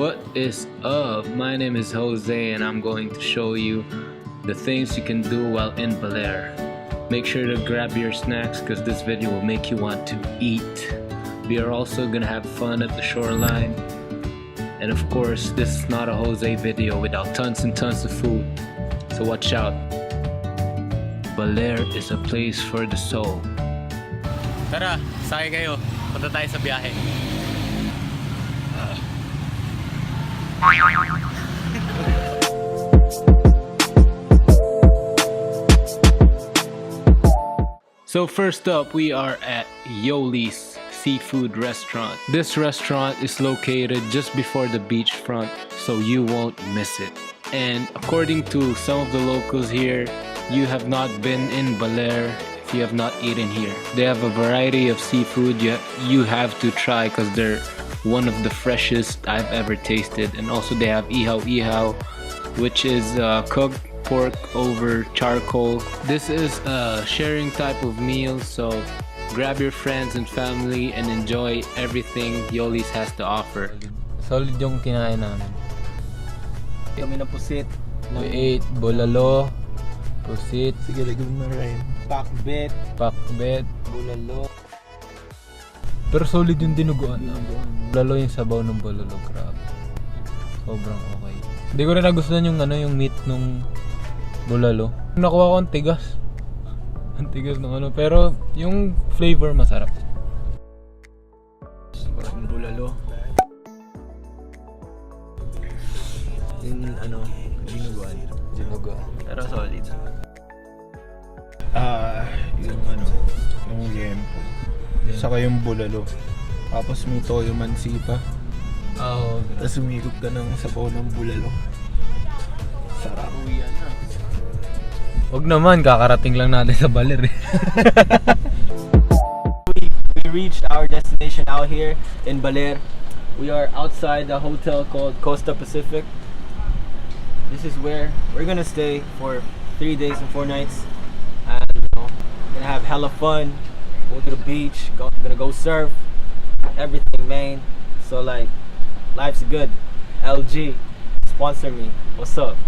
What is up? My name is Jose and I'm going to show you the things you can do while in Baler. Make sure to grab your snacks because this video will make you want to eat. We are also gonna have fun at the shoreline. And of course, this is not a Jose video without tons and tons of food. So watch out. Baler is a place for the soul. Tara, sakay kayo. Punta tayo sa biyahe. So first up, we are at Yoli's Seafood Restaurant. This restaurant is located just before the beachfront, so you won't miss it. And according to some of the locals here, you have not been in Baler if you have not eaten here. They have a variety of seafood you have to try because they're one of the freshest I've ever tasted. And also they have ihaw, which is cooked pork over charcoal. This is a sharing type of meal, so grab your friends and family and enjoy everything Yoli's has to offer. Solid yung kinain namin. Kami na pusit. We ate bulalo, pusit, Sige, lagyan mo na rin. Pakbet, pakbet. bulalo. Pero solid yung dinuguan. Bulalo yung sabaw ng bulalo, grabe. Sobrang okay. Hindi ko rin nagustuhan yung yung meat nung bulalo. Nakuha ko ang tigas. Ang tigas ng pero yung flavor masarap. Yung bulalo. Yung dinuguan. Dinuguan. Pero solid. Yung liempo. Saka yung bulalo. Tapos may toyo mansipa. Oo. Tapos umikot ka ng sabaw ng bulalo. Sarap. Wag naman, kakarating lang natin sa Baler eh. We reached our destination out here in Baler. We are outside the hotel called Costa Pacific. This is where we're gonna stay for 3 days and 4 nights. And gonna have hella fun. Go to the beach, gonna go surf, everything, man. So like, life's good. LG, sponsor me. What's up?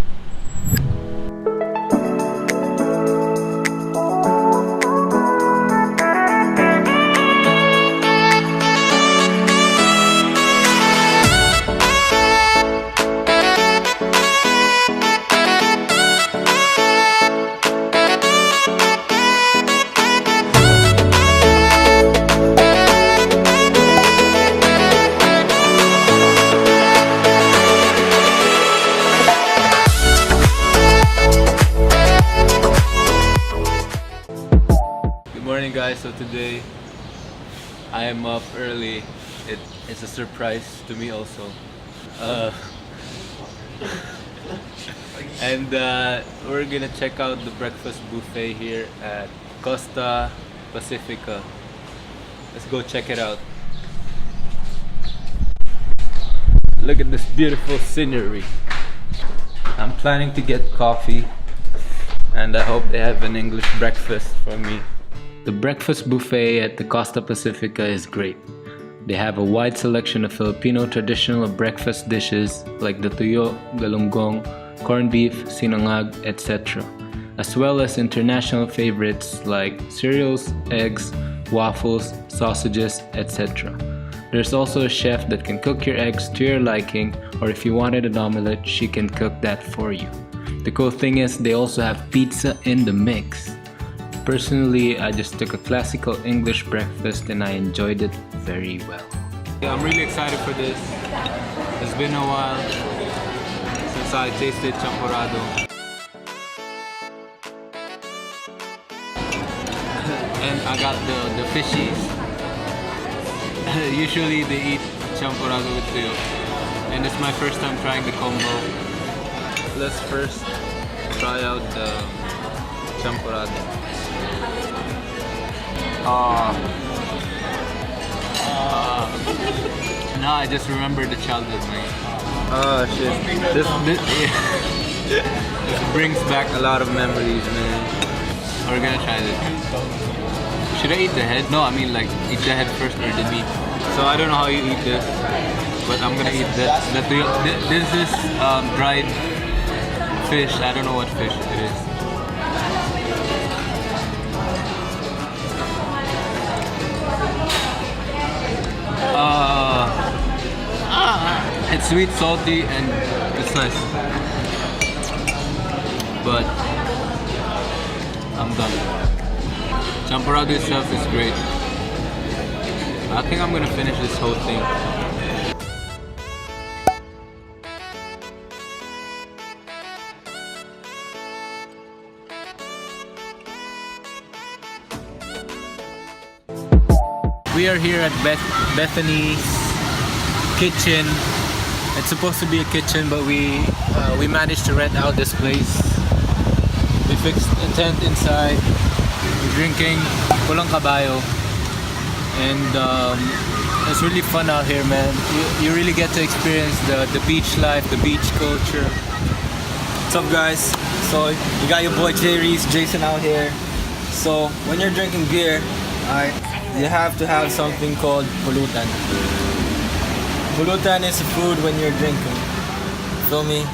Guys, so today I am up early. It's a surprise to me also. And we're gonna check out the breakfast buffet here at Costa Pacifica. Let's go check it out. Look at this beautiful scenery. I'm planning to get coffee and I hope they have an English breakfast for me. The breakfast buffet at the Costa Pacifica is great. They have a wide selection of Filipino traditional breakfast dishes like the tuyo, galunggong, corned beef, sinangag, etc. As well as international favorites like cereals, eggs, waffles, sausages, etc. There's also a chef that can cook your eggs to your liking, or if you wanted an omelette, she can cook that for you. The cool thing is they also have pizza in the mix. Personally, I just took a classical English breakfast and I enjoyed it very well. I'm really excited for this. It's been a while since I tasted champurrado. And I got the fishies. Usually they eat champurrado with tuyo. And it's my first time trying the combo. Let's first try out the champurrado. Now I just remember the childhood, man. Oh shit. This brings back a lot of memories, man. We're gonna try this. Should I eat the head? No, I mean like eat the head first or the meat. So I don't know how you eat this. but I'm gonna eat that. This is dried fish. I don't know what fish it is. It's sweet, salty, and it's nice. But I'm done. Champurrado itself is great. I think I'm gonna finish this whole thing. We are here at Bethany's kitchen. It's supposed to be a kitchen, but we managed to rent out this place. We fixed a tent inside. We're drinking pulang kabayo, and it's really fun out here, man. You really get to experience the beach life, the beach culture. What's up, guys? So you got your boy Jason out here. So when you're drinking beer, alright, you have to have something called pulutan. Pulutan is a food when you're drinking. Feel me?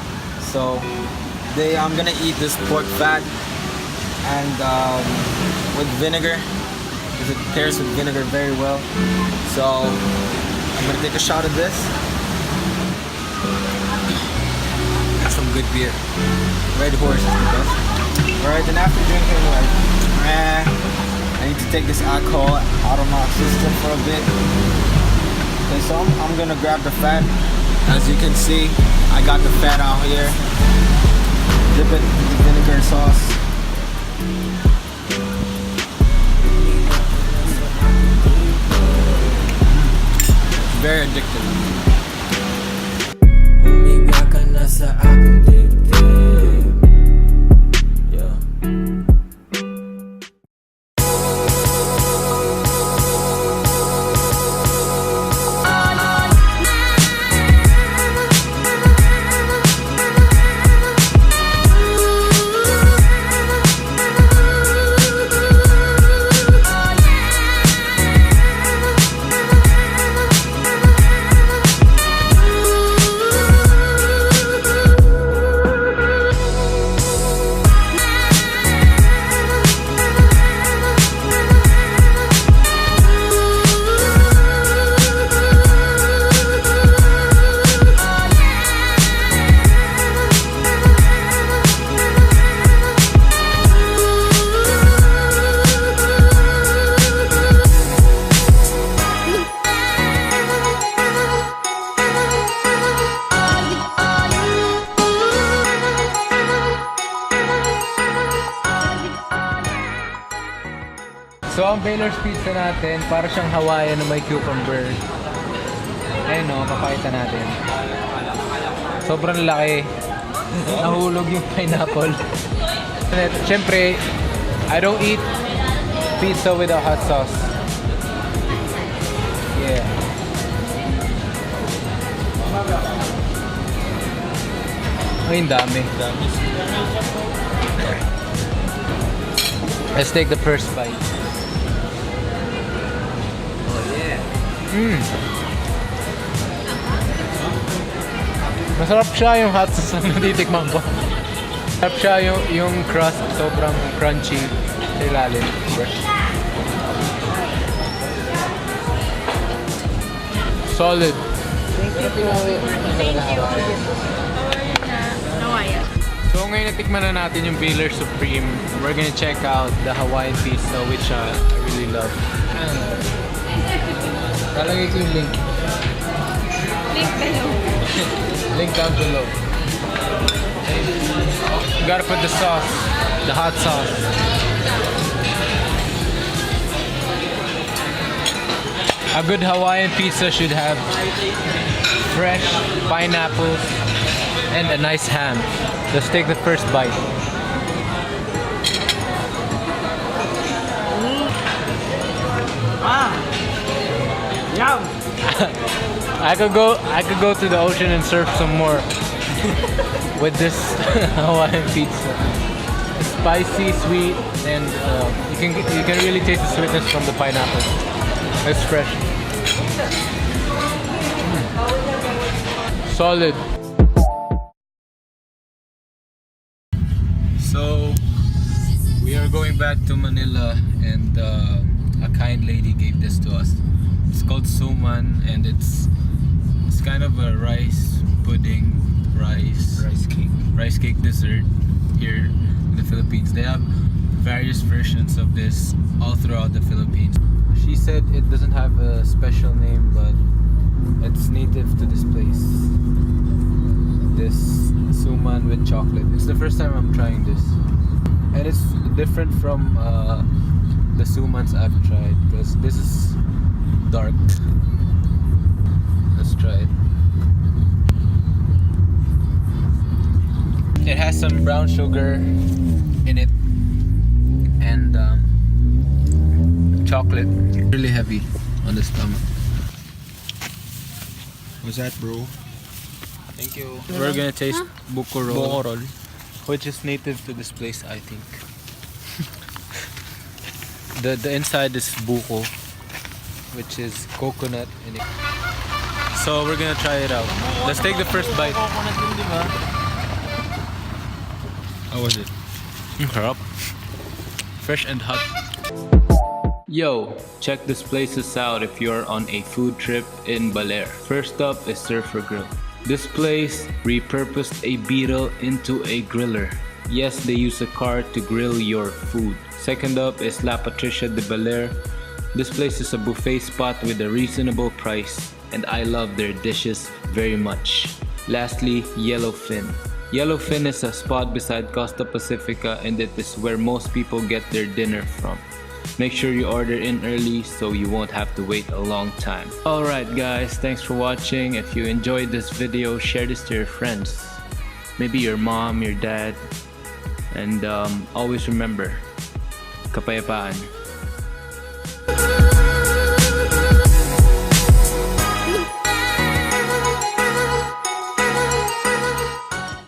So I'm gonna eat this pork fat and with vinegar, because it pairs with vinegar very well. So I'm gonna take a shot of this. That's some good beer. Red Horse is the best. Alright, then after drinking, I need to take this alcohol out of my system for a bit. Okay, so I'm gonna grab the fat. As you can see, I got the fat out here. Dip it in the vinegar sauce. It's very addictive. Humiga ka na sa aking dibdib. Yeah. So ang Baler's pizza natin, para siyang Hawaiian na may cucumber. Ayun o, papakita natin. Sobrang laki. Nahulog yung pineapple. Siyempre, I don't eat pizza without hot sauce. Yeah. Ay, ang dami. Let's take the first bite. Masarap siya yung hot sauce na natitikman ko. Masarap siya yung crust, sobrang crunchy sa ilalim. Solid. So ngayon natikman na natin yung Baler Supreme. We're gonna check out the Hawaiian pizza, which I really love. Lalagay ko yung link. Link below. Link down below. You gotta put the sauce, the hot sauce. A good Hawaiian pizza should have fresh pineapples and a nice ham. Let's take the first bite. Yum! I could go to the ocean and surf some more with this Hawaiian pizza. It's spicy, sweet, and you can really taste the sweetness from the pineapple. It's fresh. Solid. So, we are going back to Manila and a kind lady gave this to us. It's called suman and it's kind of a rice pudding, rice cake dessert here in the Philippines. They have various versions of this all throughout the Philippines. She said it doesn't have a special name, but it's native to this place. This suman with chocolate. It's the first time I'm trying this, and it's different from the sumans I've tried because this is dark. Let's try it. It has some brown sugar in it and chocolate. Really heavy on the stomach. What's that, bro? Thank you. We're gonna taste buko roll, which is native to this place, I think. The inside is buko, which is coconut in it. So we're gonna try it out. Let's take the first bite. How was it? Sarap. Fresh and hot. Yo, check these places out if you're on a food trip in Baler. First up is Surfer Grill. This place repurposed a beetle into a griller. Yes, they use a car to grill your food. Second up is La Patricia de Baler. This place is a buffet spot with a reasonable price, and I love their dishes very much. Lastly, Yellowfin. Yellowfin is a spot beside Costa Pacifica, and it is where most people get their dinner from. Make sure you order in early so you won't have to wait a long time. Alright guys, thanks for watching. If you enjoyed this video, share this to your friends. Maybe your mom, your dad. And always remember, kapayapaan.